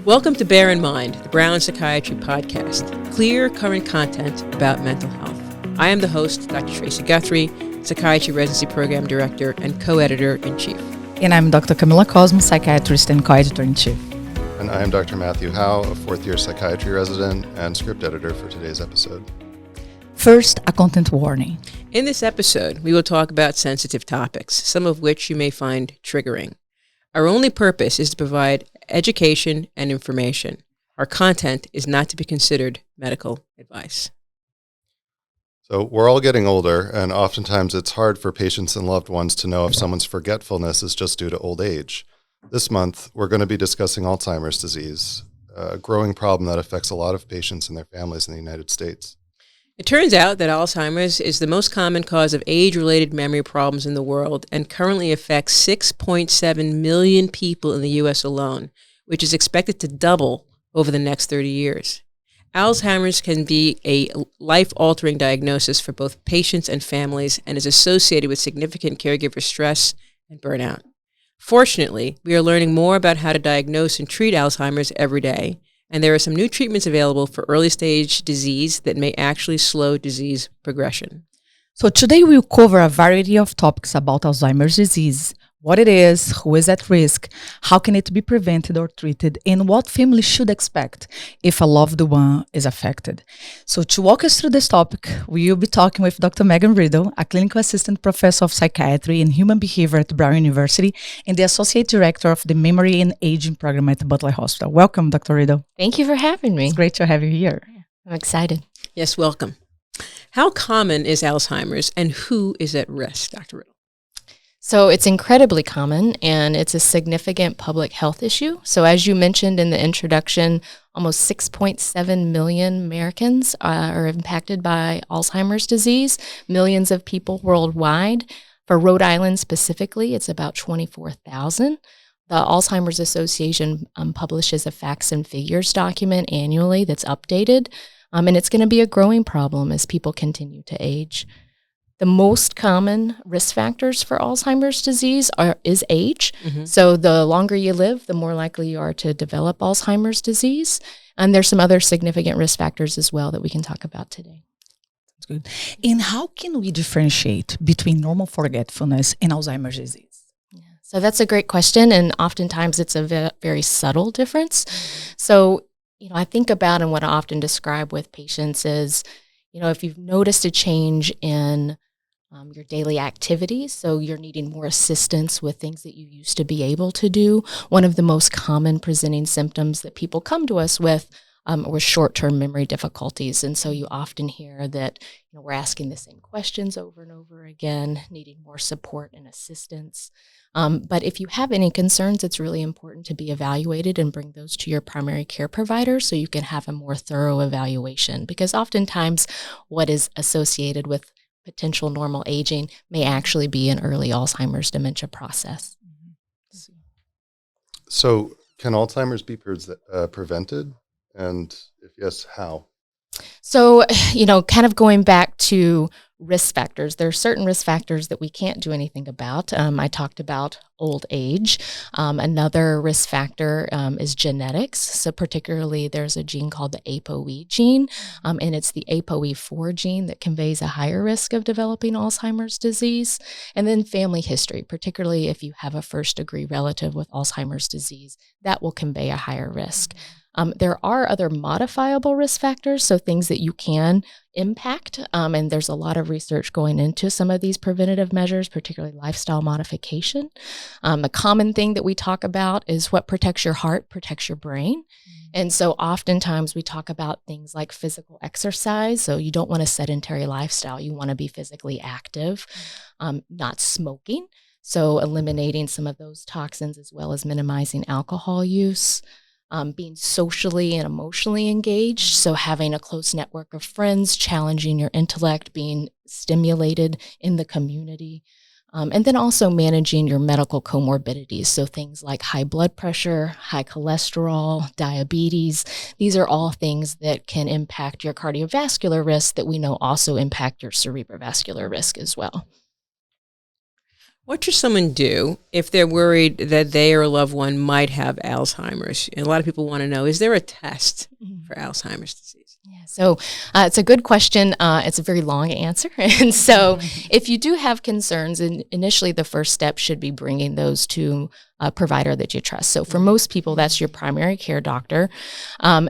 Welcome to Bear in Mind, the Brown Psychiatry Podcast, clear, current content about mental health. I am the host, Dr. Tracey Guthrie, Psychiatry Residency Program Director and Co-Editor-in-Chief. And I'm Dr. Camila, Cosmo, Psychiatrist and Co-Editor-in-Chief. And I am Dr. Matthew Howe, a fourth-year psychiatry resident and script editor for today's episode. First, a content warning. In this episode, we will talk about sensitive topics, some of which you may find triggering. Our only purpose is to provide education and information. Our content is not to be considered medical advice. So we're all getting older, and oftentimes it's hard for patients and loved ones to know if someone's forgetfulness is just due to old age. This month, we're going to be discussing Alzheimer's disease, a growing problem that affects a lot of patients and their families in the United States. It turns out that Alzheimer's is the most common cause of age-related memory problems in the world and currently affects 6.7 million people in the U.S. alone, which is expected to double over the next 30 years. Alzheimer's can be a life-altering diagnosis for both patients and families and is associated with significant caregiver stress and burnout. Fortunately, we are learning more about how to diagnose and treat Alzheimer's every day, and there are some new treatments available for early-stage disease that may actually slow disease progression. So today we'll cover a variety of topics about Alzheimer's disease, what it is, who is at risk, how can it be prevented or treated, and what families should expect if a loved one is affected. So to walk us through this topic, we will be talking with Dr. Meghan Riddle, a clinical assistant professor of psychiatry and human behavior at Brown University and the associate director of the Memory and Aging Program at Butler Hospital. Welcome, Dr. Riddle. Thank you for having me. It's great to have you here. I'm excited. Yes, welcome. How common is Alzheimer's and who is at risk, Dr. Riddle? So it's incredibly common and it's a significant public health issue. So as you mentioned in the introduction, almost 6.7 million Americans are impacted by Alzheimer's disease, millions of people worldwide. For Rhode Island specifically, it's about 24,000. The Alzheimer's Association publishes a facts and figures document annually that's updated, and it's going to be a growing problem as people continue to age. The most common risk factors for Alzheimer's disease is age. Mm-hmm. So the longer you live, the more likely you are to develop Alzheimer's disease. And there's some other significant risk factors as well that we can talk about today. That's good. And how can we differentiate between normal forgetfulness and Alzheimer's disease? So that's a great question. And oftentimes it's a very subtle difference. So, I think about and what I often describe with patients is, if you've noticed a change in your daily activities, so you're needing more assistance with things that you used to be able to do, one of the most common presenting symptoms that people come to us with were short-term memory difficulties. And so you often hear that we're asking the same questions over and over again, needing more support and assistance. But if you have any concerns, it's really important to be evaluated and bring those to your primary care provider so you can have a more thorough evaluation. Because oftentimes what is associated with potential normal aging may actually be an early Alzheimer's dementia process. So can Alzheimer's be prevented? And if yes, how? So, kind of going back to risk factors, there are certain risk factors that we can't do anything about. I talked about old age. Another risk factor is genetics. So particularly there's a gene called the ApoE gene, and it's the ApoE4 gene that conveys a higher risk of developing Alzheimer's disease. And then family history, particularly if you have a first-degree relative with Alzheimer's disease, that will convey a higher risk. There are other modifiable risk factors, so things that you can impact, and there's a lot of research going into some of these preventative measures, particularly lifestyle modification. A common thing that we talk about is what protects your heart, protects your brain. And so oftentimes we talk about things like physical exercise. So you don't want a sedentary lifestyle. You want to be physically active, not smoking. So eliminating some of those toxins as well as minimizing alcohol use. Being socially and emotionally engaged, so having a close network of friends, challenging your intellect, being stimulated in the community, and then also managing your medical comorbidities, so things like high blood pressure, high cholesterol, diabetes. These are all things that can impact your cardiovascular risk that we know also impact your cerebrovascular risk as well. What should someone do if they're worried that they or a loved one might have Alzheimer's? And a lot of people want to know, is there a test for Alzheimer's disease? Yeah, so it's a good question. It's a very long answer. And so if you do have concerns, initially the first step should be bringing those to a provider that you trust. So for most people, that's your primary care doctor.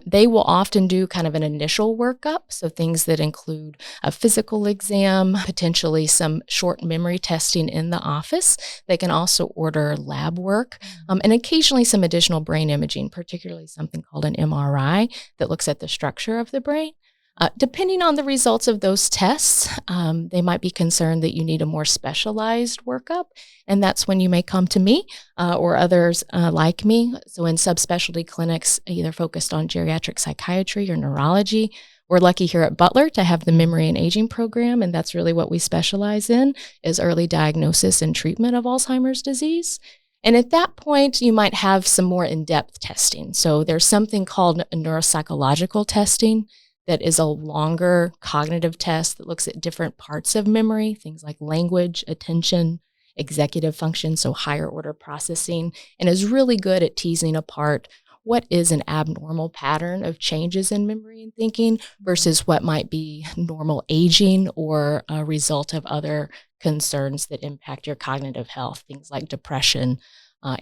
They will often do kind of an initial workup. So things that include a physical exam, potentially some short memory testing in the office. They can also order lab work and occasionally some additional brain imaging, particularly something called an MRI that looks at the structure of the brain. Depending on the results of those tests, they might be concerned that you need a more specialized workup, and that's when you may come to me or others like me. So in subspecialty clinics, either focused on geriatric psychiatry or neurology. We're lucky here at Butler to have the memory and aging program, and that's really what we specialize in, is early diagnosis and treatment of Alzheimer's disease. And at that point, you might have some more in-depth testing. So there's something called neuropsychological testing that is a longer cognitive test that looks at different parts of memory, things like language, attention, executive function, so higher order processing, and is really good at teasing apart what is an abnormal pattern of changes in memory and thinking versus what might be normal aging or a result of other concerns that impact your cognitive health, things like depression,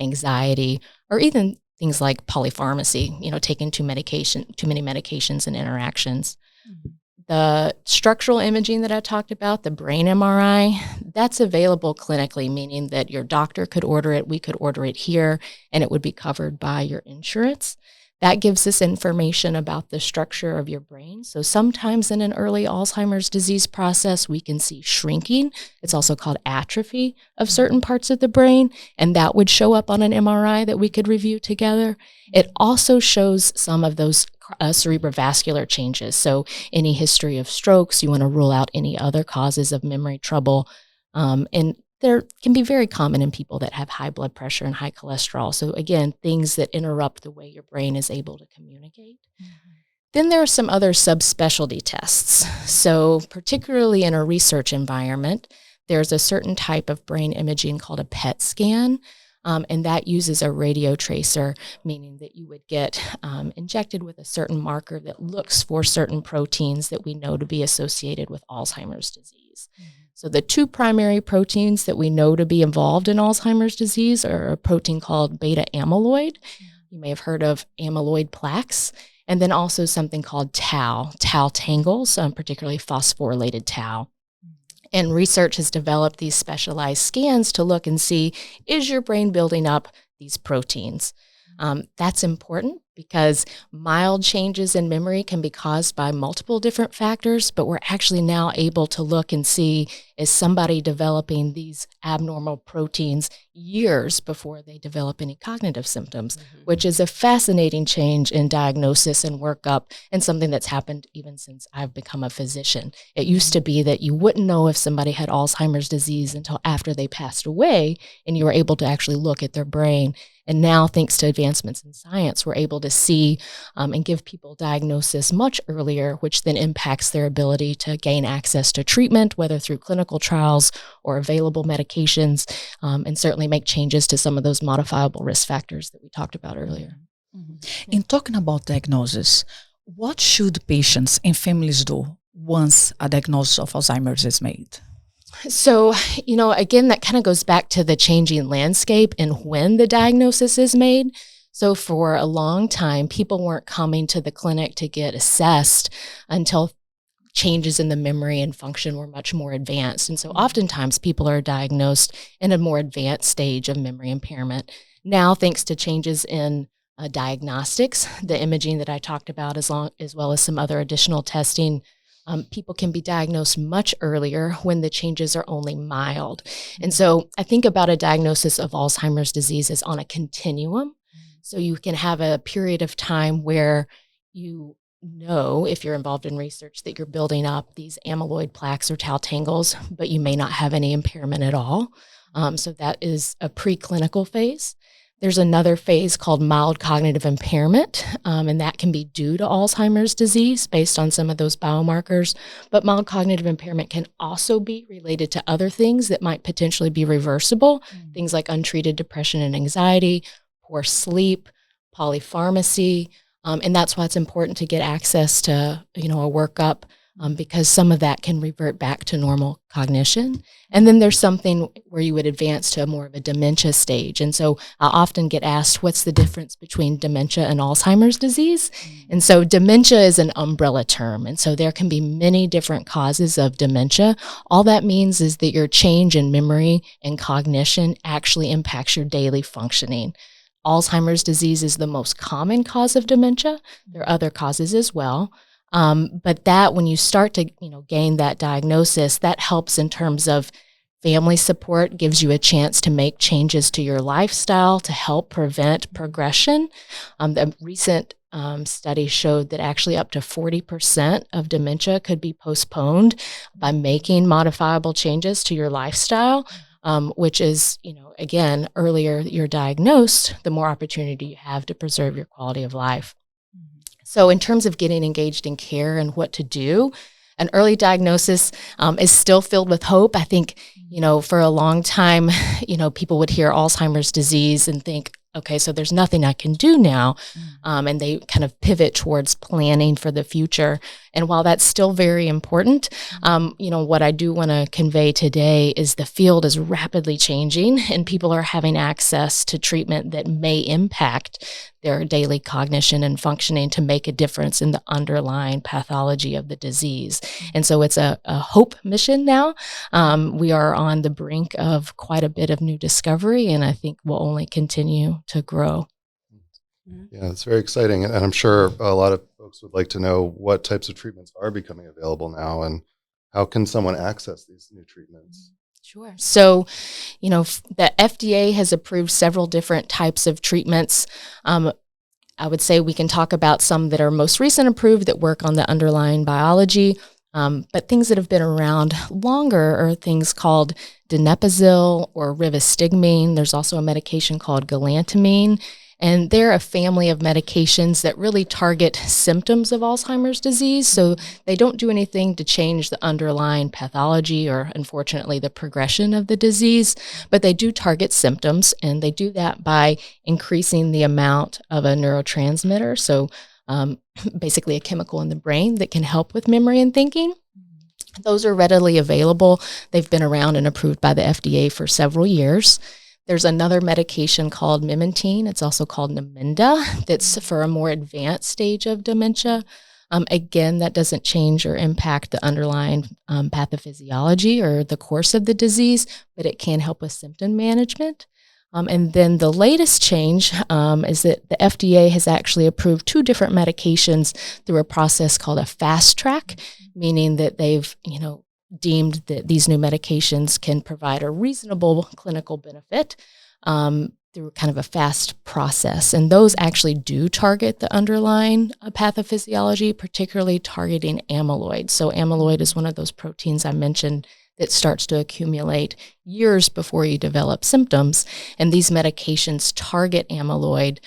anxiety, or even things like polypharmacy, taking too many medications and interactions. Mm-hmm. The structural imaging that I talked about, the brain MRI, that's available clinically, meaning that your doctor could order it, we could order it here, and it would be covered by your insurance. That gives us information about the structure of your brain. So sometimes in an early Alzheimer's disease process, we can see shrinking. It's also called atrophy of certain parts of the brain, and that would show up on an MRI that we could review together. It also shows some of those cerebrovascular changes. So any history of strokes, you want to rule out any other causes of memory trouble. And there can be very common in people that have high blood pressure and high cholesterol. So again, things that interrupt the way your brain is able to communicate. Mm-hmm. Then there are some other subspecialty tests. So particularly in a research environment, there's a certain type of brain imaging called a PET scan. And that uses a radio tracer, meaning that you would get injected with a certain marker that looks for certain proteins that we know to be associated with Alzheimer's disease. Mm-hmm. So the two primary proteins that we know to be involved in Alzheimer's disease are a protein called beta amyloid. Mm-hmm. You may have heard of amyloid plaques. And then also something called tau tangles, particularly phosphorylated tau. And research has developed these specialized scans to look and see, is your brain building up these proteins? That's important because mild changes in memory can be caused by multiple different factors, but we're actually now able to look and see, is somebody developing these abnormal proteins years before they develop any cognitive symptoms, which is a fascinating change in diagnosis and workup and something that's happened even since I've become a physician. It used to be that you wouldn't know if somebody had Alzheimer's disease until after they passed away, and you were able to actually look at their brain. And now, thanks to advancements in science, we're able to see and give people diagnosis much earlier, which then impacts their ability to gain access to treatment, whether through clinical trials or available medications, and certainly make changes to some of those modifiable risk factors that we talked about earlier. Mm-hmm. In talking about diagnosis, what should patients and families do once a diagnosis of Alzheimer's is made? So, again, that kind of goes back to the changing landscape and when the diagnosis is made. So for a long time, people weren't coming to the clinic to get assessed until changes in the memory and function were much more advanced. And so oftentimes people are diagnosed in a more advanced stage of memory impairment. Now, thanks to changes in diagnostics, the imaging that I talked about, as well as some other additional testing, people can be diagnosed much earlier when the changes are only mild. And so I think about a diagnosis of Alzheimer's disease as on a continuum. So you can have a period of time where you know, if you're involved in research, that you're building up these amyloid plaques or tau tangles, but you may not have any impairment at all. So that is a preclinical phase. There's another phase called mild cognitive impairment, and that can be due to Alzheimer's disease based on some of those biomarkers. But mild cognitive impairment can also be related to other things that might potentially be reversible, things like untreated depression and anxiety, poor sleep, polypharmacy, and that's why it's important to get access to, a workup, because some of that can revert back to normal cognition. And then there's something where you would advance to more of a dementia stage. And so I often get asked, what's the difference between dementia and Alzheimer's disease? And so dementia is an umbrella term. And so there can be many different causes of dementia. All that means is that your change in memory and cognition actually impacts your daily functioning. Alzheimer's disease is the most common cause of dementia. There are other causes as well. But that when you start to, gain that diagnosis, that helps in terms of family support, gives you a chance to make changes to your lifestyle to help prevent progression. The recent study showed that actually up to 40% of dementia could be postponed by making modifiable changes to your lifestyle, which is, again, earlier you're diagnosed, the more opportunity you have to preserve your quality of life. So in terms of getting engaged in care and what to do, an early diagnosis is still filled with hope. I think, for a long time, people would hear Alzheimer's disease and think, okay, so there's nothing I can do now. And they kind of pivot towards planning for the future. And while that's still very important, what I do want to convey today is the field is rapidly changing and people are having access to treatment that may impact their daily cognition and functioning to make a difference in the underlying pathology of the disease. And so it's a hope mission now. We are on the brink of quite a bit of new discovery, and I think will only continue to grow. Yeah, it's very exciting. And I'm sure a lot of folks would like to know what types of treatments are becoming available now and how can someone access these new treatments? Sure. So, the FDA has approved several different types of treatments. I would say we can talk about some that are most recent approved that work on the underlying biology, but things that have been around longer are things called donepezil or rivastigmine. There's also a medication called galantamine. And they're a family of medications that really target symptoms of Alzheimer's disease. So they don't do anything to change the underlying pathology or, unfortunately, the progression of the disease, but they do target symptoms. And they do that by increasing the amount of a neurotransmitter. So basically a chemical in the brain that can help with memory and thinking. Those are readily available. They've been around and approved by the FDA for several years. There's another medication called memantine. It's also called Namenda. That's for a more advanced stage of dementia. Again, that doesn't change or impact the underlying pathophysiology or the course of the disease, but it can help with symptom management. And then the latest change is that the FDA has actually approved 2 different medications through a process called a fast track, meaning that they've, deemed that these new medications can provide a reasonable clinical benefit through kind of a fast process. And those actually do target the underlying pathophysiology, particularly targeting amyloid. So amyloid is one of those proteins I mentioned that starts to accumulate years before you develop symptoms. And these medications target amyloid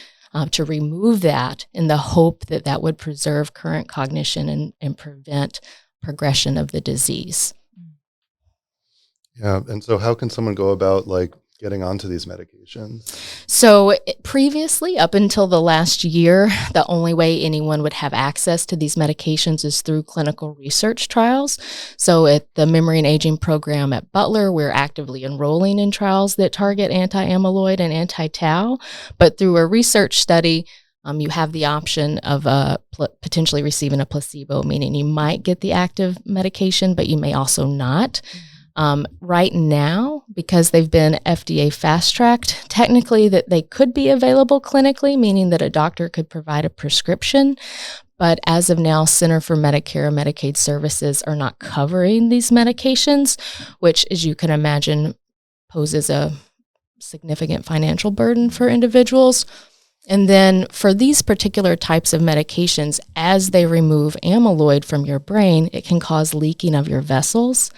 to remove that in the hope that that would preserve current cognition and prevent progression of the disease. Yeah. And so how can someone go about getting onto these medications? So previously, up until the last year, the only way anyone would have access to these medications is through clinical research trials. So at the Memory and Aging program at Butler, we're actively enrolling in trials that target anti-amyloid and anti-tau. But through a research study, you have the option of potentially receiving a placebo, meaning you might get the active medication, but you may also not. Right now, because they've been FDA fast-tracked, technically that they could be available clinically, meaning that a doctor could provide a prescription. But as of now, Center for Medicare and Medicaid Services are not covering these medications, which, as you can imagine, poses a significant financial burden for individuals. And then for these particular types of medications, as they remove amyloid from your brain, it can cause leaking of your vessels.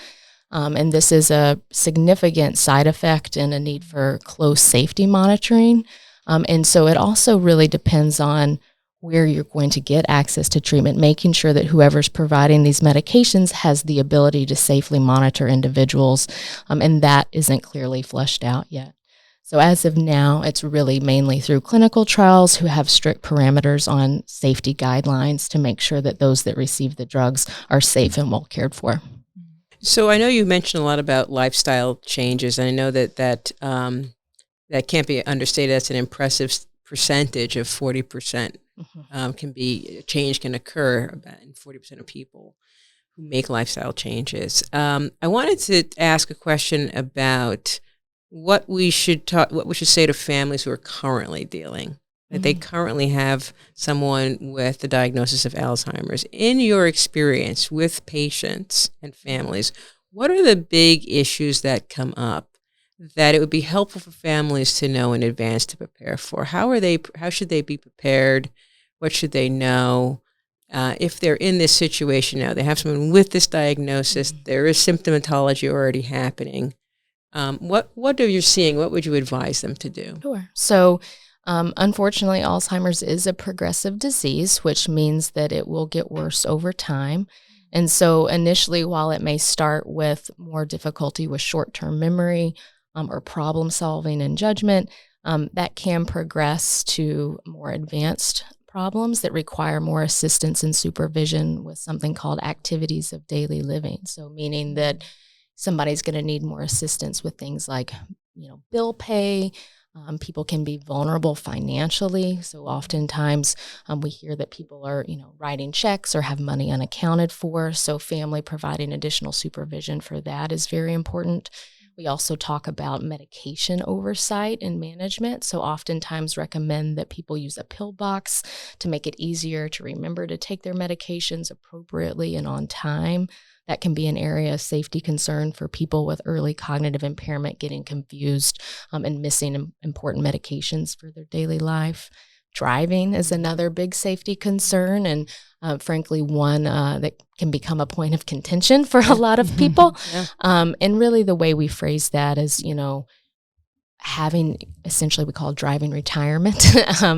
And this is a significant side effect and a need for close safety monitoring. And so it also really depends on where you're going to get access to treatment, making sure that whoever's providing these medications has the ability to safely monitor individuals, and that isn't clearly fleshed out yet. So as of now, it's really mainly through clinical trials who have strict parameters on safety guidelines to make sure that those that receive the drugs are safe and well cared for. So I know you mentioned a lot about lifestyle changes, and I know that can't be understated. That's an impressive percentage of 40%. Change can occur in 40% of people who make lifestyle changes. I wanted to ask a question about what we should say to families who are currently dealing. That they currently have someone with the diagnosis of Alzheimer's. In your experience with patients and families, what are the big issues that come up that it would be helpful for families to know in advance to prepare for? How should they be prepared? What should they know? If they're in this situation now, they have someone with this diagnosis, there is symptomatology already happening. What are you seeing? What would you advise them to do? Sure. So, unfortunately, Alzheimer's is a progressive disease, which means that it will get worse over time. And so initially, while it may start with more difficulty with short-term memory or problem solving and judgment, that can progress to more advanced problems that require more assistance and supervision with something called activities of daily living. So meaning that somebody's going to need more assistance with things like, bill pay. People can be vulnerable financially. So oftentimes we hear that people are, writing checks or have money unaccounted for. So family providing additional supervision for that is very important. We also talk about medication oversight and management. So oftentimes recommend that people use a pill box to make it easier to remember to take their medications appropriately and on time. That can be an area of safety concern for people with early cognitive impairment, getting confused and missing important medications for their daily life. Driving is another big safety concern, and frankly, one that can become a point of contention for a lot of people. And really the way we phrase that is, having essentially we call driving retirement,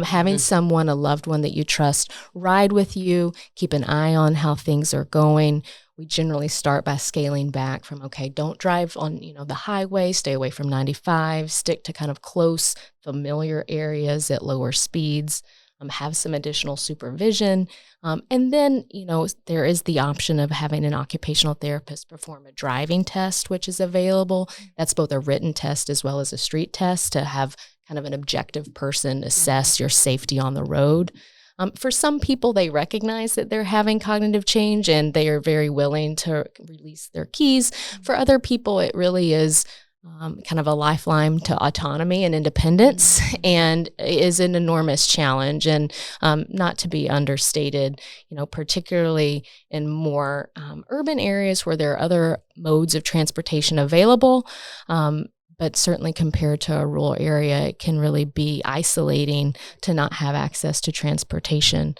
having someone, a loved one that you trust, ride with you, keep an eye on how things are going. We generally start by scaling back from, don't drive on, the highway, stay away from 95, stick to kind of close, familiar areas at lower speeds, have some additional supervision. And then, there is the option of having an occupational therapist perform a driving test, which is available. That's both a written test as well as a street test to have kind of an objective person assess your safety on the road. For some people, they recognize that they're having cognitive change and they are very willing to release their keys. For other people, it really is kind of a lifeline to autonomy and independence and is an enormous challenge and not to be understated, particularly in more urban areas where there are other modes of transportation available. But certainly compared to a rural area, it can really be isolating to not have access to transportation.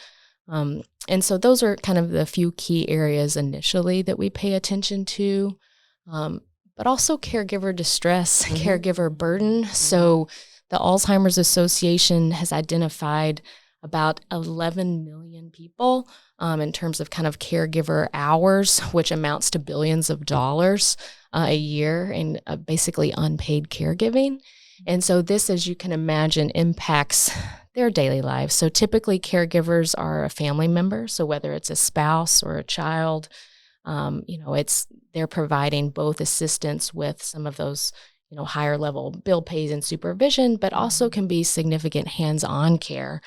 And so those are kind of the few key areas initially that we pay attention to, but also caregiver distress, caregiver burden. So the Alzheimer's Association has identified about 11 million people in terms of kind of caregiver hours, which amounts to billions of dollars a year in basically unpaid caregiving. And so this, as you can imagine, impacts their daily lives. So typically caregivers are a family member. So whether it's a spouse or a child, they're providing both assistance with some of those, higher level bill pays and supervision, but also can be significant hands-on care,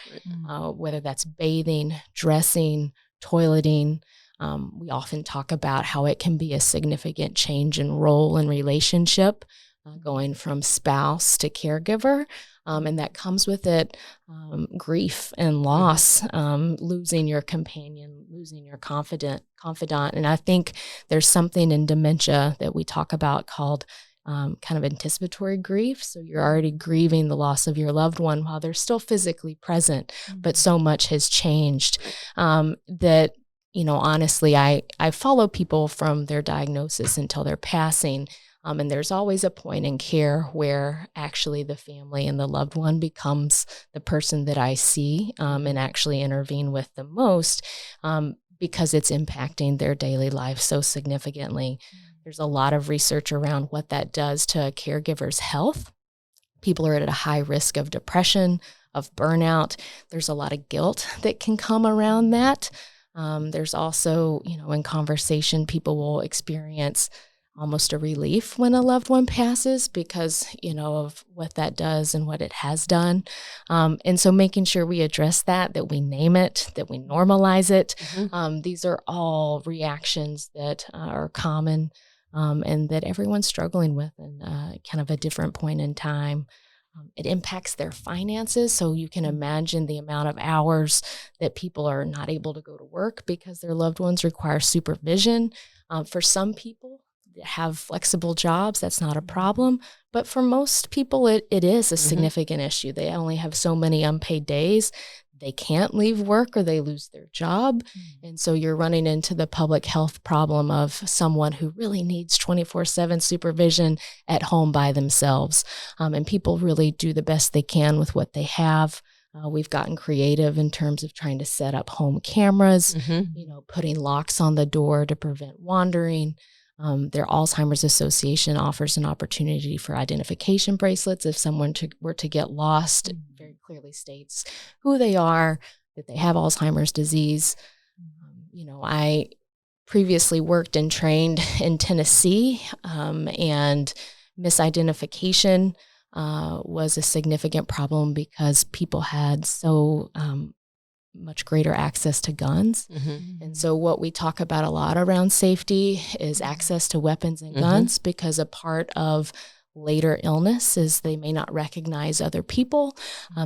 whether that's bathing, dressing, toileting. We often talk about how it can be a significant change in role and relationship, going from spouse to caregiver. And that comes with it grief and loss, losing your companion, losing your confidant. And I think there's something in dementia that we talk about called kind of anticipatory grief. So you're already grieving the loss of your loved one while they're still physically present, but so much has changed that, honestly, I follow people from their diagnosis until their passing. And there's always a point in care where actually the family and the loved one becomes the person that I see and actually intervene with the most because it's impacting their daily life so significantly. There's a lot of research around what that does to a caregiver's health. People are at a high risk of depression, of burnout. There's a lot of guilt that can come around that. There's also, in conversation, people will experience almost a relief when a loved one passes because, of what that does and what it has done. And so making sure we address that we name it, that we normalize it. These are all reactions that are common and that everyone's struggling with in kind of a different point in time. It impacts their finances. So you can imagine the amount of hours that people are not able to go to work because their loved ones require supervision. For some people that have flexible jobs, that's not a problem. But for most people, it is a significant issue. They only have so many unpaid days. They can't leave work or they lose their job. And so you're running into the public health problem of someone who really needs 24/7 supervision at home by themselves. And people really do the best they can with what they have. We've gotten creative in terms of trying to set up home cameras, putting locks on the door to prevent wandering. Their Alzheimer's Association offers an opportunity for identification bracelets. If someone were to get lost, it very clearly states who they are, that they have Alzheimer's disease. I previously worked and trained in Tennessee, and misidentification was a significant problem because people had so much greater access to guns. And so what we talk about a lot around safety is access to weapons and guns, because a part of later illness is they may not recognize other people.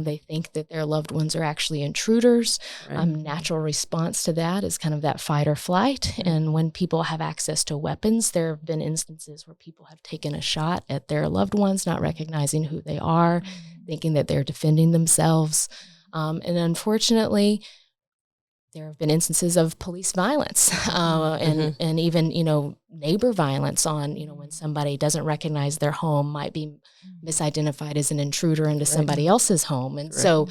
They think that their loved ones are actually intruders. Natural response to that is kind of that fight or flight. And when people have access to weapons, there have been instances where people have taken a shot at their loved ones, not recognizing who they are, thinking that they're defending themselves. And unfortunately, there have been instances of police violence and even, neighbor violence on, when somebody doesn't recognize their home, might be misidentified as an intruder into somebody else's home. And so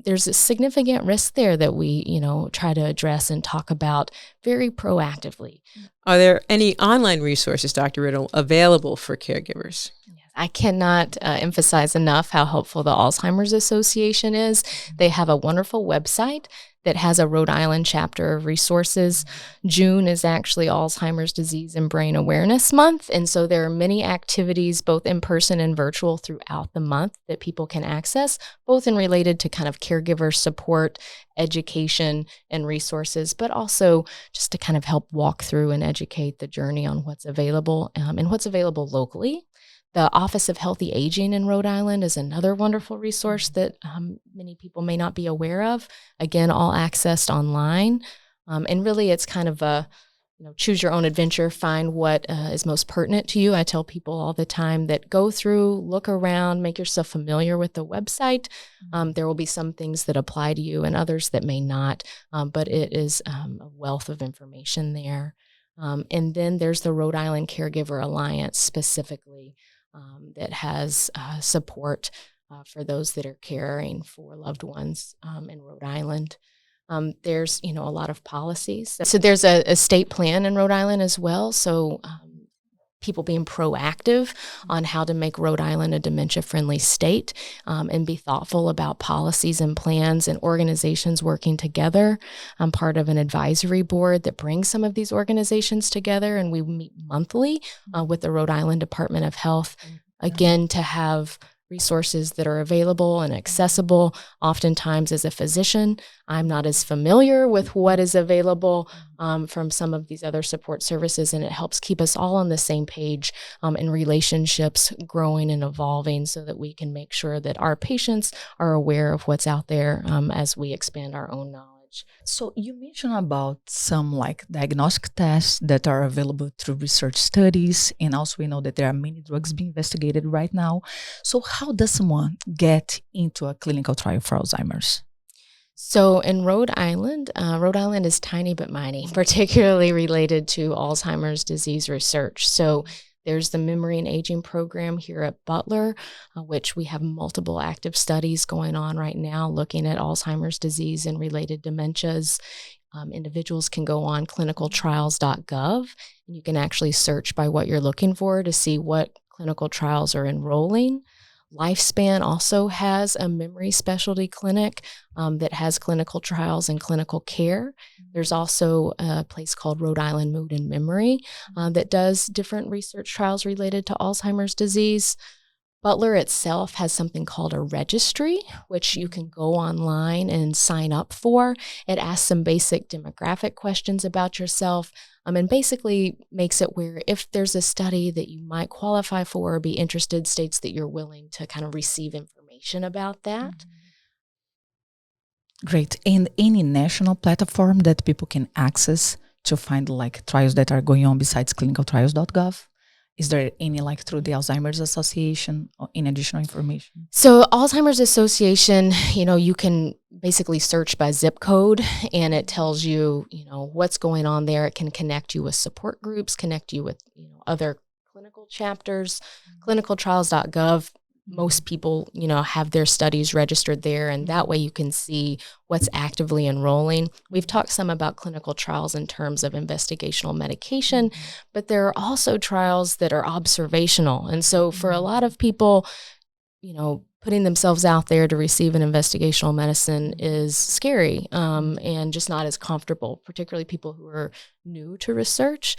there's a significant risk there that we, try to address and talk about very proactively. Are there any online resources, Dr. Riddle, available for caregivers? I cannot emphasize enough how helpful the Alzheimer's Association is. They have a wonderful website that has a Rhode Island chapter of resources. June is actually Alzheimer's Disease and Brain Awareness Month. And so there are many activities, both in person and virtual, throughout the month that people can access, both in related to kind of caregiver support, education, and resources, but also just to kind of help walk through and educate the journey on what's available and what's available locally. The Office of Healthy Aging in Rhode Island is another wonderful resource that many people may not be aware of. Again, all accessed online. And really, it's kind of a, choose your own adventure, find what is most pertinent to you. I tell people all the time that go through, look around, make yourself familiar with the website. There will be some things that apply to you and others that may not, but it is a wealth of information there. And then there's the Rhode Island Caregiver Alliance specifically. That has support for those that are caring for loved ones in Rhode Island. There's, a lot of policies. So there's a state plan in Rhode Island as well. So people being proactive on how to make Rhode Island a dementia-friendly state and be thoughtful about policies and plans and organizations working together. I'm part of an advisory board that brings some of these organizations together, and we meet monthly with the Rhode Island Department of Health, again, to have resources that are available and accessible. Oftentimes, as a physician, I'm not as familiar with what is available from some of these other support services, and it helps keep us all on the same page and relationships growing and evolving so that we can make sure that our patients are aware of what's out there as we expand our own knowledge. So you mentioned about some diagnostic tests that are available through research studies, and also we know that there are many drugs being investigated right now. So how does someone get into a clinical trial for Alzheimer's? So in Rhode Island is tiny but mighty, particularly related to Alzheimer's disease research. So There's the Memory and Aging program here at Butler, which we have multiple active studies going on right now looking at Alzheimer's disease and related dementias. Individuals can go on clinicaltrials.gov, and you can actually search by what you're looking for to see what clinical trials are enrolling. Lifespan also has a memory specialty clinic that has clinical trials and clinical care. There's also a place called Rhode Island Mood and Memory that does different research trials related to Alzheimer's disease. Butler itself has something called a registry, which you can go online and sign up for. It asks some basic demographic questions about yourself, and basically makes it where if there's a study that you might qualify for or be interested, states that you're willing to kind of receive information about that. Great. And any national platform that people can access to find like trials that are going on besides clinicaltrials.gov? Is there any like through the Alzheimer's Association or in additional information? So Alzheimer's Association, you can basically search by zip code and it tells you, what's going on there. It can connect you with support groups, connect you with, other clinical chapters. Clinicaltrials.gov, most people, have their studies registered there, and that way you can see what's actively enrolling. We've talked some about clinical trials in terms of investigational medication, but there are also trials that are observational. And so for a lot of people, putting themselves out there to receive an investigational medicine is scary and just not as comfortable, particularly people who are new to research.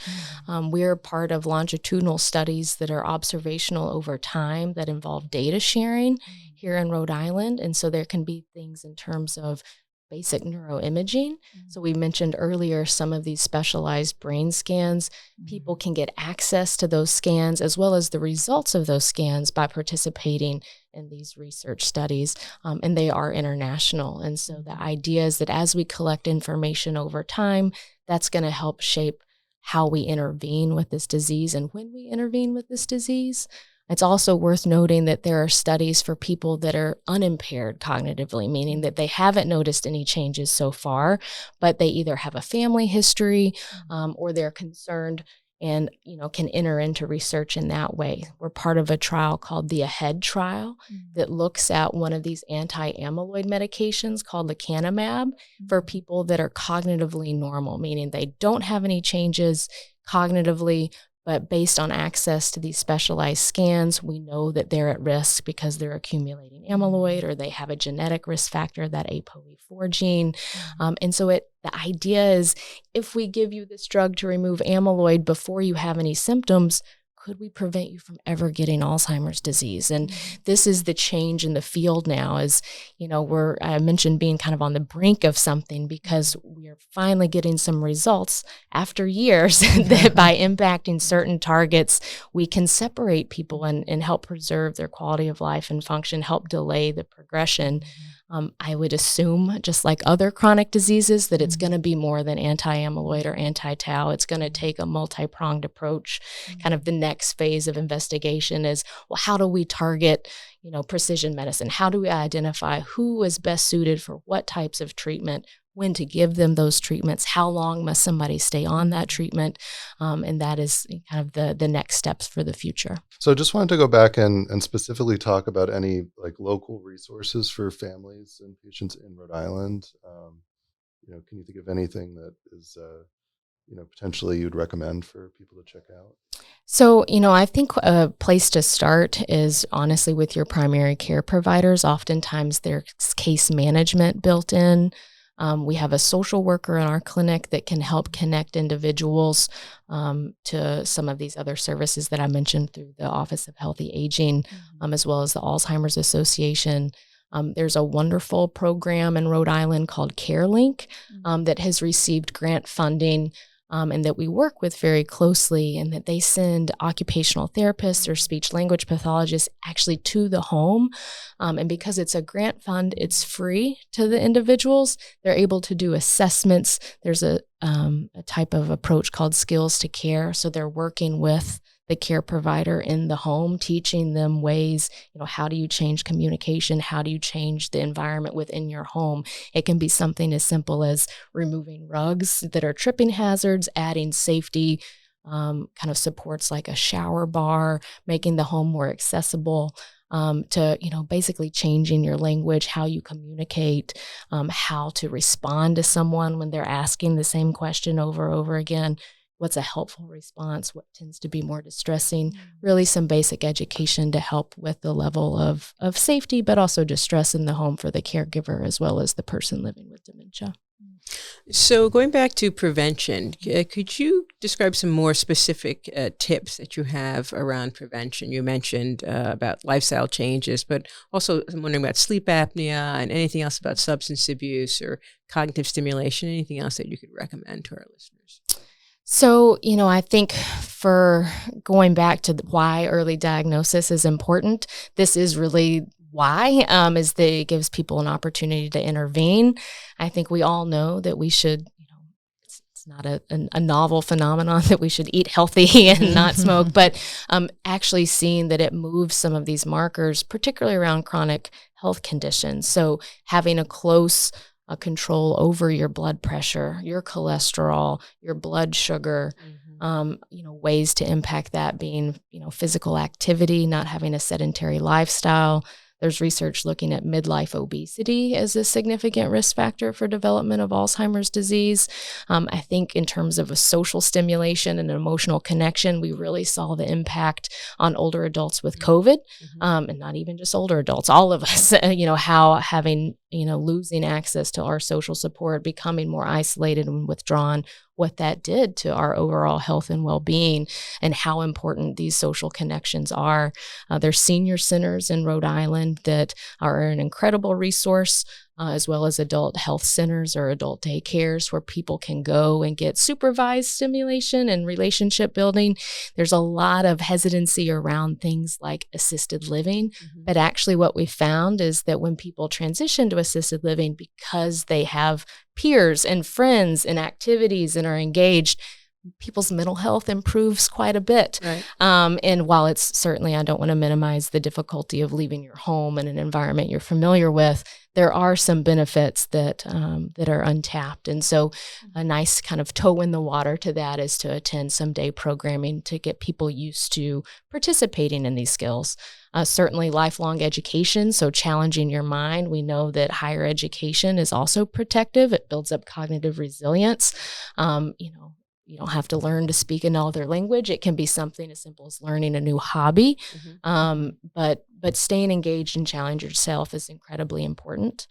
We're part of longitudinal studies that are observational over time that involve data sharing here in Rhode Island. And so there can be things in terms of basic neuroimaging. So we mentioned earlier some of these specialized brain scans. People can get access to those scans as well as the results of those scans by participating in these research studies, and they are international. And so the idea is that as we collect information over time, that's going to help shape how we intervene with this disease and when we intervene with this disease. It's also worth noting that there are studies for people that are unimpaired cognitively, meaning that they haven't noticed any changes so far, but they either have a family history or they're concerned and can enter into research in that way. We're part of a trial called the AHEAD trial that looks at one of these anti-amyloid medications called lecanemab for people that are cognitively normal, meaning they don't have any changes cognitively, but based on access to these specialized scans, we know that they're at risk because they're accumulating amyloid or they have a genetic risk factor, that ApoE4 gene. And so the idea is if we give you this drug to remove amyloid before you have any symptoms, could we prevent you from ever getting Alzheimer's disease? And this is the change in the field now is, I mentioned being kind of on the brink of something because we're finally getting some results after years that by impacting certain targets, we can separate people and help preserve their quality of life and function, help delay the progression. I would assume, just like other chronic diseases, that it's going to be more than anti-amyloid or anti-tau. It's going to take a multi-pronged approach. Kind of the next phase of investigation is, well, how do we target, precision medicine? How do we identify who is best suited for what types of treatment, when to give them those treatments, how long must somebody stay on that treatment? And that is kind of the next steps for the future. So I just wanted to go back and specifically talk about any like local resources for families and patients in Rhode Island. Can you think of anything that is, potentially you'd recommend for people to check out? So, I think a place to start is honestly with your primary care providers. Oftentimes there's case management built in. We have a social worker in our clinic that can help connect individuals to some of these other services that I mentioned through the Office of Healthy Aging, as well as the Alzheimer's Association. There's a wonderful program in Rhode Island called CareLink that has received grant funding and that we work with very closely, and that they send occupational therapists or speech language pathologists actually to the home. And because it's a grant fund, it's free to the individuals. They're able to do assessments. There's a type of approach called skills to care. So they're working with the care provider in the home, teaching them ways, how do you change communication? How do you change the environment within your home? It can be something as simple as removing rugs that are tripping hazards, adding safety kind of supports like a shower bar, making the home more accessible, to, basically changing your language, how you communicate, how to respond to someone when they're asking the same question over and over again. What's a helpful response? What tends to be more distressing? Really some basic education to help with the level of safety, but also distress in the home for the caregiver as well as the person living with dementia. So going back to prevention, could you describe some more specific tips that you have around prevention? You mentioned about lifestyle changes, but also I'm wondering about sleep apnea and anything else about substance abuse or cognitive stimulation, anything else that you could recommend to our listeners? So, I think for going back to why early diagnosis is important, this is really why, is that it gives people an opportunity to intervene. I think we all know that we should, it's not a novel phenomenon that we should eat healthy and not smoke, but actually seeing that it moves some of these markers, particularly around chronic health conditions. So having a close control over your blood pressure, your cholesterol, your blood sugar, ways to impact that being, physical activity, not having a sedentary lifestyle. There's research looking at midlife obesity as a significant risk factor for development of Alzheimer's disease. I think in terms of a social stimulation and emotional connection, we really saw the impact on older adults with COVID, and not even just older adults, all of us, how having, losing access to our social support, becoming more isolated and withdrawn, what that did to our overall health and well-being, and how important these social connections are. There's senior centers in Rhode Island that are an incredible resource, as well as adult health centers or adult daycares where people can go and get supervised stimulation and relationship building. There's a lot of hesitancy around things like assisted living, but actually what we found is that when people transition to assisted living, because they have peers and friends and activities and are engaged, people's mental health improves quite a bit. Right. And while it's certainly, I don't want to minimize the difficulty of leaving your home and an environment you're familiar with, there are some benefits that are untapped. And so a nice kind of toe in the water to that is to attend some day programming to get people used to participating in these skills. Certainly lifelong education, so challenging your mind. We know that higher education is also protective. It builds up cognitive resilience. You don't have to learn to speak another language. It can be something as simple as learning a new hobby. But staying engaged and challenge yourself is incredibly important.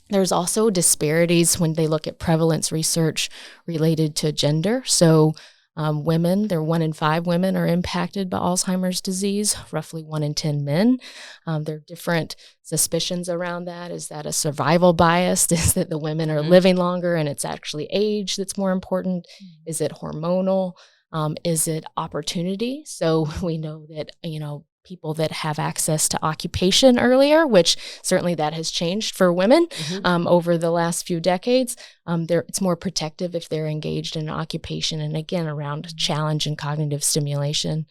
There's also disparities when they look at prevalence research related to gender. So women, 1 in 5 women are impacted by Alzheimer's disease, roughly 1 in 10 men. There are different suspicions around that. Is that a survival bias? Is that the women are living longer and it's actually age that's more important? Is it hormonal? Is it opportunity? So we know that, people that have access to occupation earlier, which certainly that has changed for women over the last few decades. It's more protective if they're engaged in an occupation, and again, around challenge and cognitive stimulation.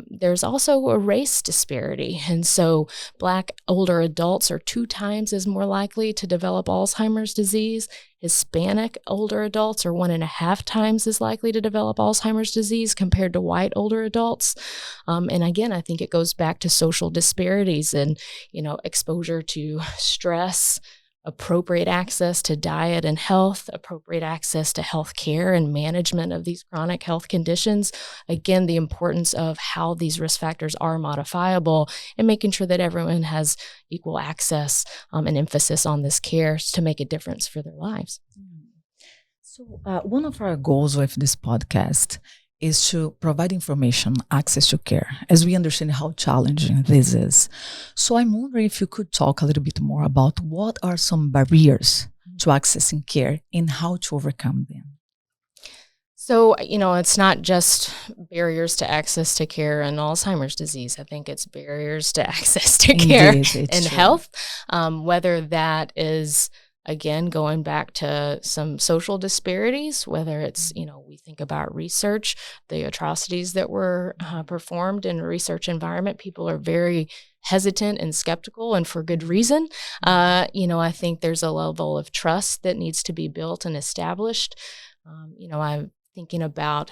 There's also a race disparity. And so Black older adults are 2 times as more likely to develop Alzheimer's disease. Hispanic older adults are 1.5 times as likely to develop Alzheimer's disease compared to white older adults. And again, I think it goes back to social disparities and, exposure to stress, appropriate access to diet and health, appropriate access to health care and management of these chronic health conditions. Again, the importance of how these risk factors are modifiable and making sure that everyone has equal access and emphasis on this care to make a difference for their lives. So one of our goals with this podcast is to provide information, access to care, as we understand how challenging this is. So I'm wondering if you could talk a little bit more about what are some barriers to accessing care and how to overcome them. So, it's not just barriers to access to care in Alzheimer's disease. I think it's barriers to access to care in health, whether that is, again, going back to some social disparities, whether it's, we think about research, the atrocities that were performed in a research environment, people are very hesitant and skeptical, and for good reason. I think there's a level of trust that needs to be built and established. I'm thinking about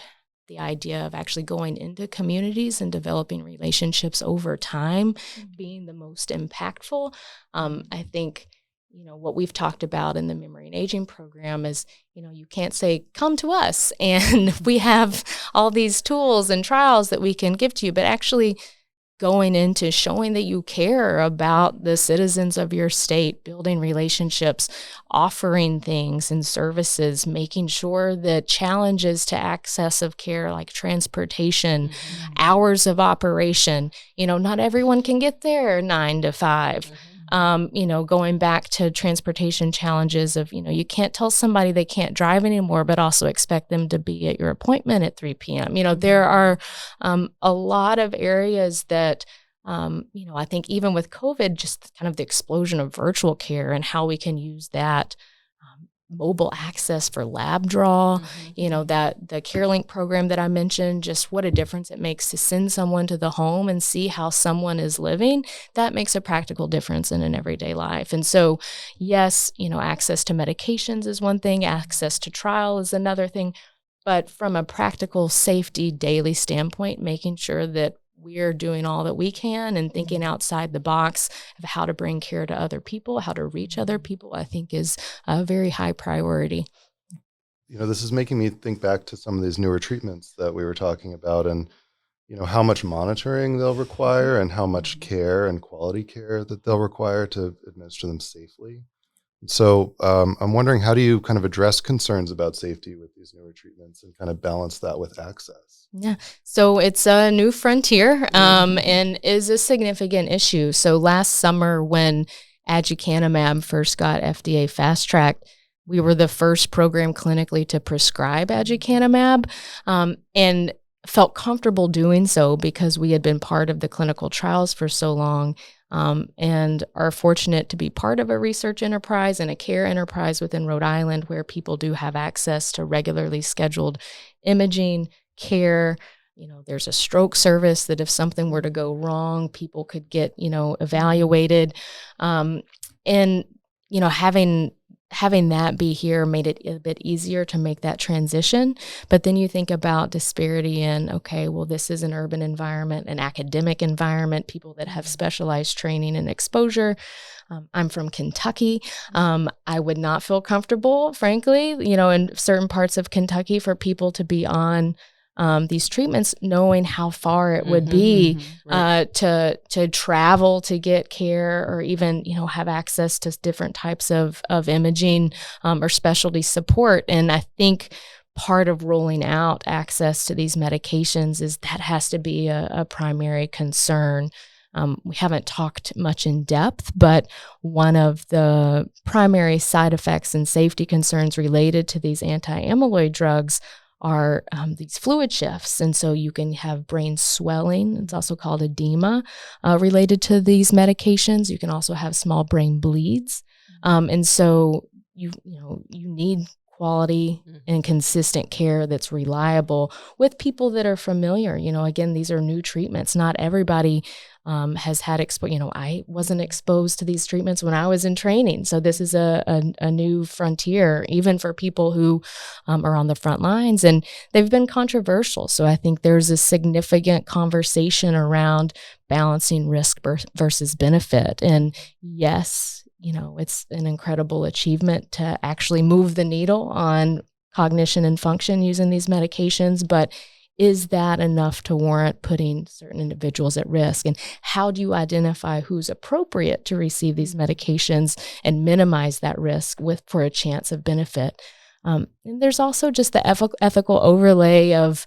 the idea of actually going into communities and developing relationships over time being the most impactful. I think, what we've talked about in the Memory and Aging program is, you can't say, come to us and we have all these tools and trials that we can give to you, but actually going into showing that you care about the citizens of your state, building relationships, offering things and services, making sure that challenges to access of care like transportation, hours of operation, not everyone can get there 9 to 5. Going back to transportation challenges of, you can't tell somebody they can't drive anymore, but also expect them to be at your appointment at 3 p.m. There are a lot of areas that, I think even with COVID, just kind of the explosion of virtual care and how we can use that mobile access for lab draw, that the CareLink program that I mentioned, just what a difference it makes to send someone to the home and see how someone is living. That makes a practical difference in an everyday life. And so, yes, access to medications is one thing, access to trial is another thing, but from a practical safety daily standpoint, making sure that we're doing all that we can and thinking outside the box of how to bring care to other people, how to reach other people, I think is a very high priority. This is making me think back to some of these newer treatments that we were talking about and, how much monitoring they'll require and how much care and quality care that they'll require to administer them safely. So I'm wondering, how do you kind of address concerns about safety with these newer treatments and kind of balance that with access? Yeah, so it's a new frontier and is a significant issue. So last summer when aducanumab first got FDA fast-tracked, we were the first program clinically to prescribe aducanumab and felt comfortable doing so because we had been part of the clinical trials for so long. And are fortunate to be part of a research enterprise and a care enterprise within Rhode Island where people do have access to regularly scheduled imaging, care. There's a stroke service that if something were to go wrong, people could get, evaluated. Having that be here made it a bit easier to make that transition. But then you think about disparity in, okay, well, this is an urban environment, an academic environment, people that have specialized training and exposure. I'm from Kentucky. I would not feel comfortable, frankly, in certain parts of Kentucky for people to be on these treatments, knowing how far it would be to travel to get care or even, have access to different types of imaging or specialty support. And I think part of rolling out access to these medications is that has to be a primary concern. We haven't talked much in depth, but one of the primary side effects and safety concerns related to these anti-amyloid drugs are these fluid shifts. And so you can have brain swelling. It's also called edema related to these medications. You can also have small brain bleeds. And so you need quality and consistent care that's reliable with people that are familiar. Again, these are new treatments. Not everybody has had I wasn't exposed to these treatments when I was in training. So this is a new frontier, even for people who are on the front lines, and they've been controversial. So I think there's a significant conversation around balancing risk versus benefit. And yes, it's an incredible achievement to actually move the needle on cognition and function using these medications, but is that enough to warrant putting certain individuals at risk? And how do you identify who's appropriate to receive these medications and minimize that risk for a chance of benefit? And there's also just the ethical overlay of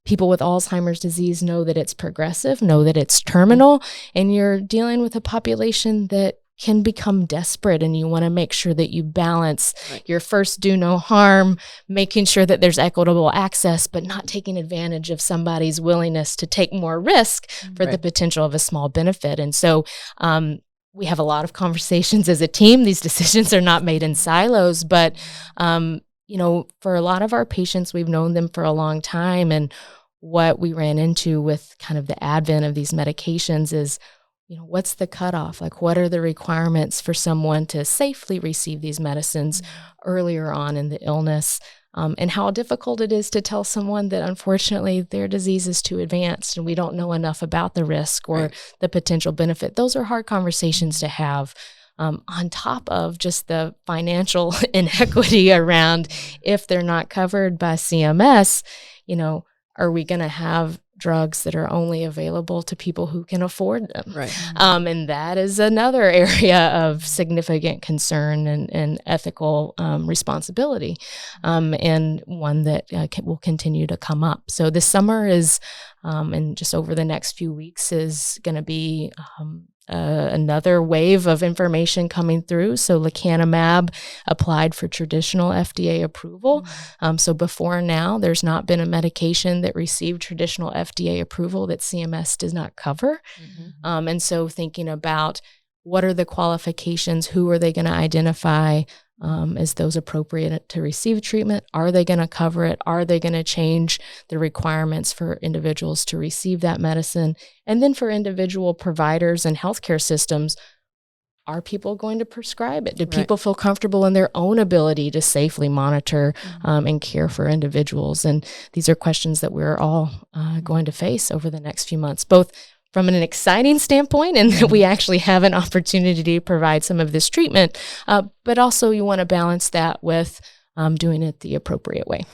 people with Alzheimer's disease know that it's progressive, know that it's terminal, and you're dealing with a population that can become desperate, and you want to make sure that you balance your first do no harm, making sure that there's equitable access, but not taking advantage of somebody's willingness to take more risk for the potential of a small benefit. And so we have a lot of conversations as a team. These decisions are not made in silos, but for a lot of our patients, we've known them for a long time. And what we ran into with kind of the advent of these medications is, what's the cutoff? Like, what are the requirements for someone to safely receive these medicines earlier on in the illness? and how difficult it is to tell someone that unfortunately their disease is too advanced and we don't know enough about the risk or the potential benefit. Those are hard conversations to have. On top of just the financial inequity around if they're not covered by CMS, are we going to have drugs that are only available to people who can afford them? Right. And that is another area of significant concern and ethical responsibility, and one that will continue to come up. So this summer is, and just over the next few weeks, is going to be another wave of information coming through. So lecanemab applied for traditional FDA approval. So before now, there's not been a medication that received traditional FDA approval that CMS does not cover. And so thinking about what are the qualifications, who are they going to identify as those appropriate to receive treatment? Are they going to cover it? Are they going to change the requirements for individuals to receive that medicine? And then for individual providers and healthcare systems, are people going to prescribe it? Do people feel comfortable in their own ability to safely monitor and care for individuals? And these are questions that we're all going to face over the next few months, both from an exciting standpoint, and that we actually have an opportunity to provide some of this treatment, but also you want to balance that with doing it the appropriate way.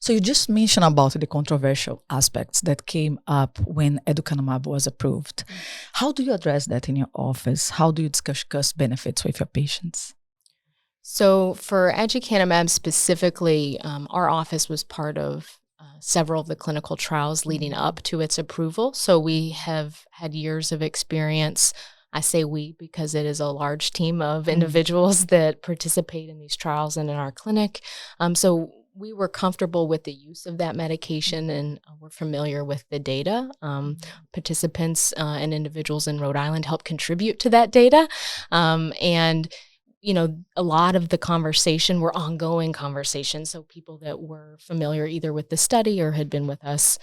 So you just mentioned about the controversial aspects that came up when aducanumab was approved. How do you address that in your office? How do you discuss benefits with your patients? So for aducanumab specifically, our office was part of several of the clinical trials leading up to its approval. So we have had years of experience. I say we because it is a large team of individuals that participate in these trials and in our clinic. So we were comfortable with the use of that medication, and we're familiar with the data. Participants and individuals in Rhode Island helped contribute to that data. And a lot of the conversation were ongoing conversations. So people that were familiar either with the study or had been with us,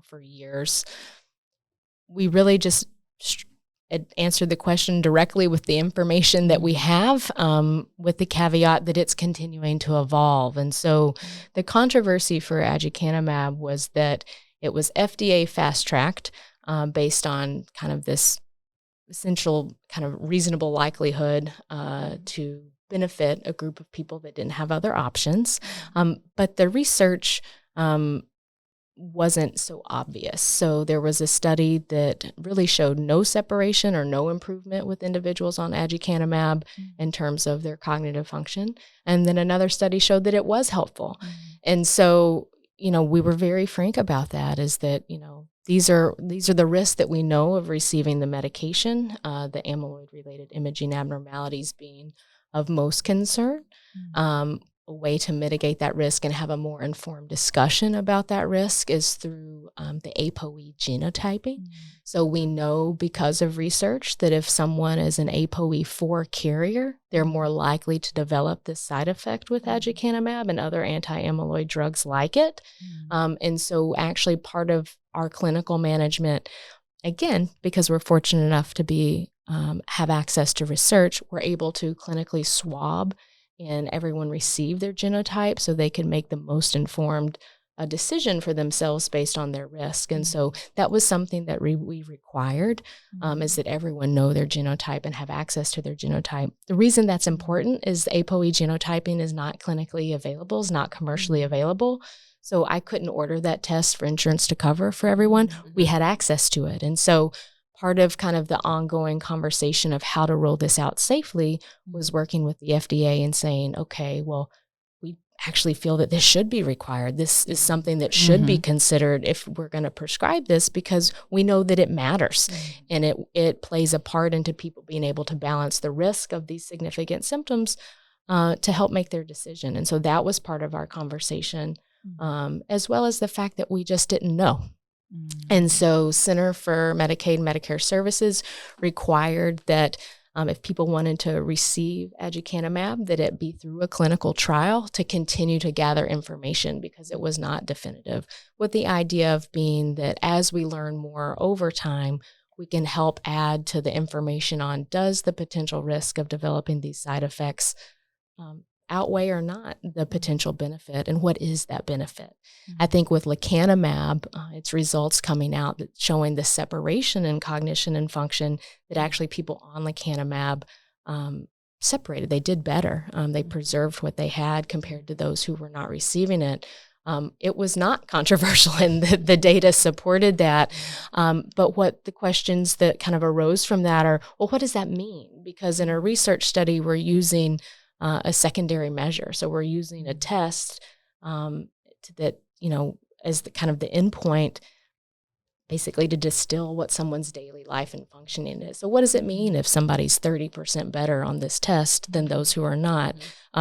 for years. We really just answered the question directly with the information that we have, with the caveat that it's continuing to evolve. And so the controversy for aducanumab was that it was FDA fast-tracked based on kind of this essential kind of reasonable likelihood to benefit a group of people that didn't have other options. But the research wasn't so obvious. So there was a study that really showed no separation or no improvement with individuals on aducanumab in terms of their cognitive function. And then another study showed that it was helpful. And so, we were very frank about that, is that, these are the risks that we know of receiving the medication, the amyloid-related imaging abnormalities being of most concern. A way to mitigate that risk and have a more informed discussion about that risk is through the ApoE genotyping. So we know because of research that if someone is an ApoE4 carrier, they're more likely to develop this side effect with aducanumab and other anti-amyloid drugs like it. And so actually part of our clinical management, again, because we're fortunate enough to be have access to research, we're able to clinically swab and everyone receive their genotype so they can make the most informed decision for themselves based on their risk. And so that was something that we required, is that everyone know their genotype and have access to their genotype. The reason that's important is ApoE genotyping is not clinically available, is not commercially available. So I couldn't order that test for insurance to cover for everyone. We had access to it. And so part of kind of the ongoing conversation of how to roll this out safely was working with the FDA and saying, okay, well, we actually feel that this should be required. This is something that should be considered if we're going to prescribe this, because we know that it matters and it plays a part into people being able to balance the risk of these significant symptoms to help make their decision. And so that was part of our conversation, as well as the fact that we just didn't know. And so Center for Medicaid and Medicare Services required that if people wanted to receive aducanumab, that it be through a clinical trial to continue to gather information, because it was not definitive, with the idea of being that as we learn more over time, we can help add to the information on, does the potential risk of developing these side effects outweigh or not the potential benefit, and what is that benefit? I think with lecanemab, its results coming out that showing the separation in cognition and function, that actually people on lecanemab separated. They did better. They preserved what they had compared to those who were not receiving it. It was not controversial, and the data supported that. But what the questions that kind of arose from that are, well, what does that mean? Because in a research study, we're using a secondary measure. So we're using a test that, as the kind of the endpoint, basically to distill what someone's daily life and functioning is. So what does it mean if somebody's 30% better on this test than those who are not,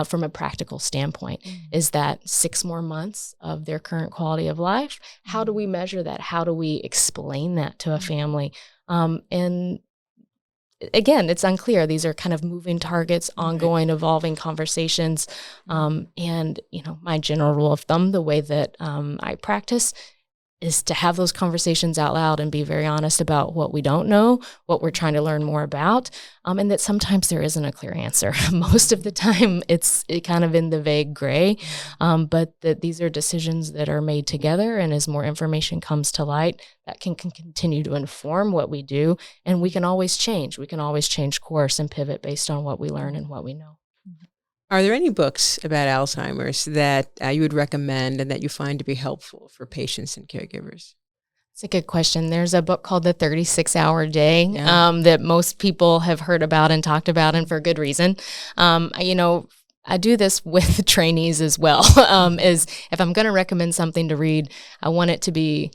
from a practical standpoint? Is that 6 more months of their current quality of life? How do we measure that? How do we explain that to a family? And again, it's unclear. These are kind of moving targets, ongoing, evolving conversations. And, my general rule of thumb, the way that I practice, is to have those conversations out loud and be very honest about what we don't know, what we're trying to learn more about, and that sometimes there isn't a clear answer. Most of the time, it's kind of in the vague gray, but that these are decisions that are made together, and as more information comes to light, that can continue to inform what we do, and we can always change. We can always change course and pivot based on what we learn and what we know. Are there any books about Alzheimer's that you would recommend and that you find to be helpful for patients and caregivers? It's a good question. There's a book called The 36-Hour Day that most people have heard about and talked about, and for good reason. I do this with trainees as well. Is if I'm going to recommend something to read, I want it to be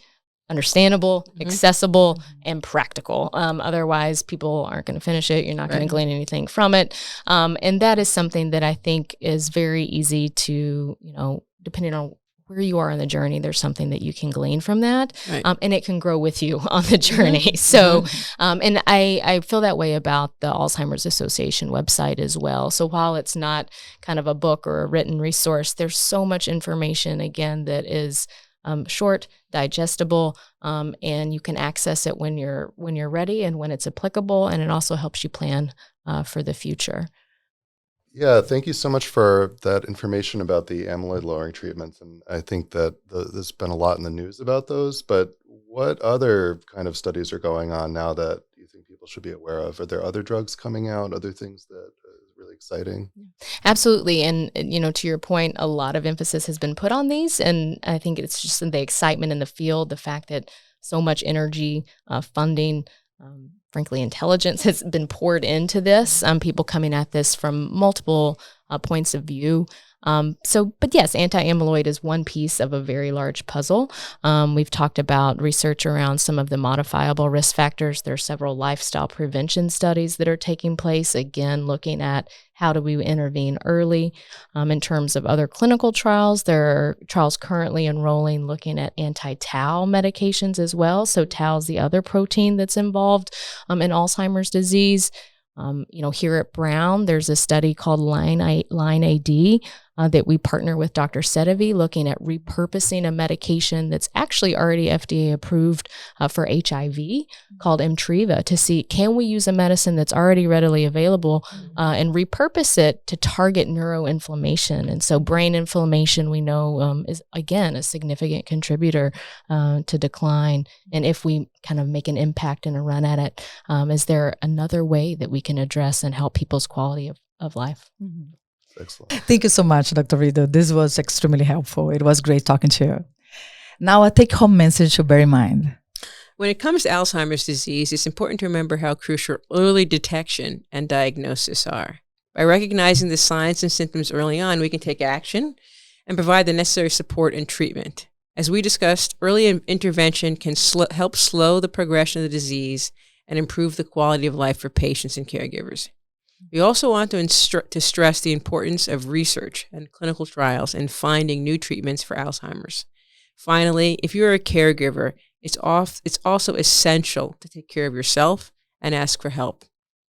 understandable, accessible, and practical. Otherwise, people aren't going to finish it. You're not going to glean anything from it. And that is something that I think is very easy to, depending on where you are in the journey, there's something that you can glean from that. And it can grow with you on the journey. So, and I feel that way about the Alzheimer's Association website as well. So while it's not kind of a book or a written resource, there's so much information, again, that is short, digestible, and you can access it when you're ready and when it's applicable, and it also helps you plan for the future. Yeah, thank you so much for that information about the amyloid lowering treatments, and I think that there's been a lot in the news about those, but what other kind of studies are going on now that you think people should be aware of? Are there other drugs coming out, other things that are really exciting? Absolutely. And, to your point, a lot of emphasis has been put on these. And I think it's just the excitement in the field, the fact that so much energy, funding, frankly, intelligence has been poured into this. People coming at this from multiple points of view. But yes, anti-amyloid is one piece of a very large puzzle. We've talked about research around some of the modifiable risk factors. There are several lifestyle prevention studies that are taking place, again, looking at how do we intervene early. In terms of other clinical trials, there are trials currently enrolling looking at anti-tau medications as well. So tau is the other protein that's involved in Alzheimer's disease. Here at Brown, there's a study called Line AD that we partner with Dr. Sedevi, looking at repurposing a medication that's actually already FDA approved for HIV called Emtreva, to see, can we use a medicine that's already readily available and repurpose it to target neuroinflammation. And so brain inflammation, we know, is, again, a significant contributor to decline. And if we kind of make an impact and a run at it, is there another way that we can address and help people's quality of life? Excellent. Thank you so much, Dr. Riddle. This was extremely helpful. It was great talking to you. Now, a take-home message to bear in mind. When it comes to Alzheimer's disease, it's important to remember how crucial early detection and diagnosis are. By recognizing the signs and symptoms early on, we can take action and provide the necessary support and treatment. As we discussed, early intervention can help slow the progression of the disease and improve the quality of life for patients and caregivers. We also want to stress the importance of research and clinical trials in finding new treatments for Alzheimer's. Finally, if you're a caregiver, it's also essential to take care of yourself and ask for help.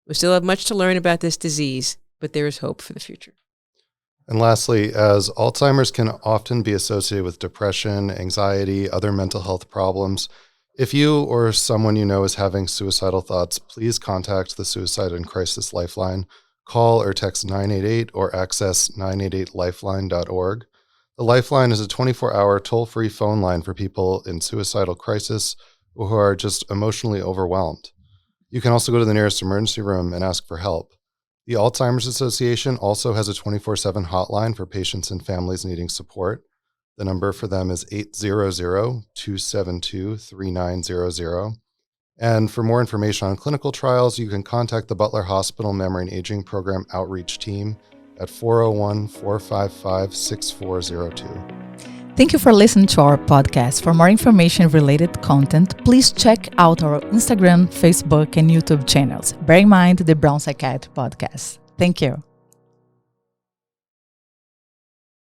We still have much to learn about this disease, but there is hope for the future. And lastly, as Alzheimer's can often be associated with depression, anxiety, other mental health problems, if you or someone you know is having suicidal thoughts, please contact the Suicide and Crisis Lifeline. call or text 988 or access 988lifeline.org. The Lifeline is a 24-hour toll-free phone line for people in suicidal crisis or who are just emotionally overwhelmed. You can also go to the nearest emergency room and ask for help. The Alzheimer's Association also has a 24/7 hotline for patients and families needing support. The number for them is 800-272-3900. And for more information on clinical trials, you can contact the Butler Hospital Memory and Aging Program Outreach Team at 401-455-6402. Thank you for listening to our podcast. For more information related content, please check out our Instagram, Facebook, and YouTube channels. Bear in mind the Brown Psychiatry Podcast. Thank you.